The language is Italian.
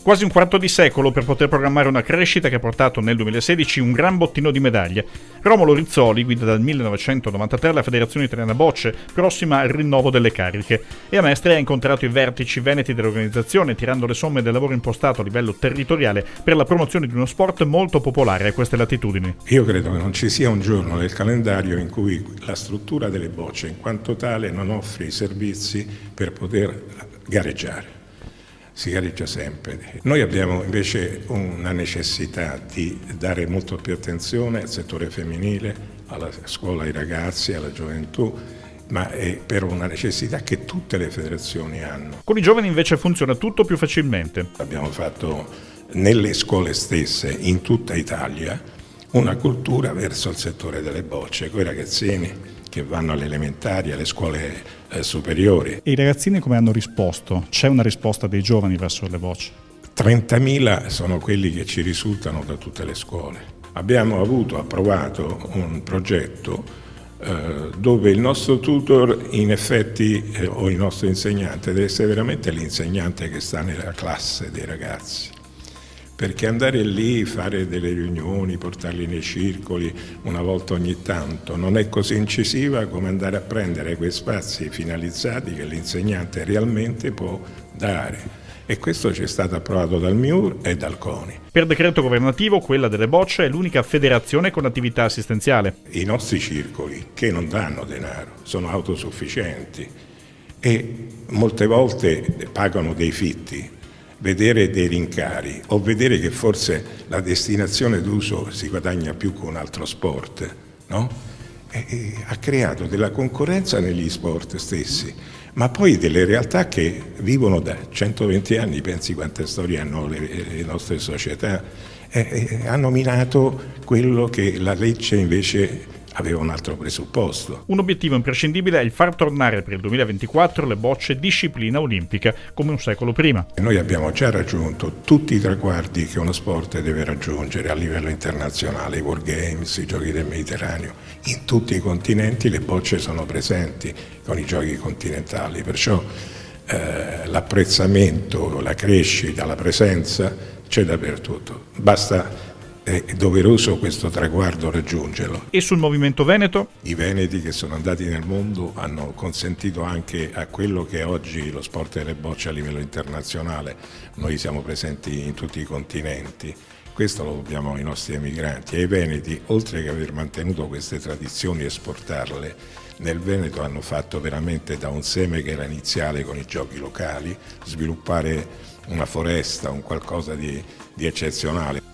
Quasi un quarto di secolo per poter programmare una crescita che ha portato nel 2016 un gran bottino di medaglie. Romolo Rizzoli guida dal 1993 la Federazione Italiana Bocce, prossima al rinnovo delle cariche, e a Mestre ha incontrato i vertici veneti dell'organizzazione, tirando le somme del lavoro impostato a livello territoriale per la promozione di uno sport molto popolare a queste latitudini. Io credo che non ci sia un giorno nel calendario in cui la struttura delle bocce in quanto tale non offre i servizi per poter gareggiare. Si gareggia sempre. Noi abbiamo invece una necessità di dare molto più attenzione al settore femminile, alla scuola ai ragazzi, alla gioventù, ma è per una necessità che tutte le federazioni hanno. Con i giovani invece funziona tutto più facilmente. Abbiamo fatto nelle scuole stesse, in tutta Italia, una cultura verso il settore delle bocce, con i ragazzini che vanno alle elementari, alle scuole superiori. E i ragazzini come hanno risposto? C'è una risposta dei giovani verso le bocce? 30.000 sono quelli che ci risultano da tutte le scuole. Abbiamo approvato un progetto dove il nostro tutor in effetti o il nostro insegnante deve essere veramente l'insegnante che sta nella classe dei ragazzi. Perché andare lì, fare delle riunioni, portarli nei circoli una volta ogni tanto non è così incisiva come andare a prendere quei spazi finalizzati che l'insegnante realmente può dare. E questo ci è stato approvato dal MIUR e dal CONI. Per decreto governativo, quella delle bocce è l'unica federazione con attività assistenziale. I nostri circoli, che non danno denaro, sono autosufficienti e molte volte pagano dei fitti. Vedere dei rincari o vedere che forse la destinazione d'uso si guadagna più con un altro sport, no? Ha creato della concorrenza negli sport stessi, ma poi delle realtà che vivono da 120 anni, pensi quante storie hanno le nostre società, hanno minato quello che la legge invece aveva un altro presupposto. Un obiettivo imprescindibile è il far tornare per il 2024 le bocce disciplina olimpica, come un secolo prima. Noi abbiamo già raggiunto tutti i traguardi che uno sport deve raggiungere a livello internazionale, i World Games, i Giochi del Mediterraneo. In tutti i continenti le bocce sono presenti con i Giochi continentali, perciò l'apprezzamento, la crescita, la presenza c'è dappertutto. È doveroso questo traguardo raggiungerlo. E sul movimento veneto? I veneti che sono andati nel mondo hanno consentito anche a quello che è oggi lo sport delle bocce a livello internazionale. Noi siamo presenti in tutti i continenti. Questo lo dobbiamo ai nostri emigranti. E i veneti, oltre che aver mantenuto queste tradizioni e esportarle, nel Veneto hanno fatto veramente da un seme che era iniziale con i giochi locali, sviluppare una foresta, un qualcosa di eccezionale.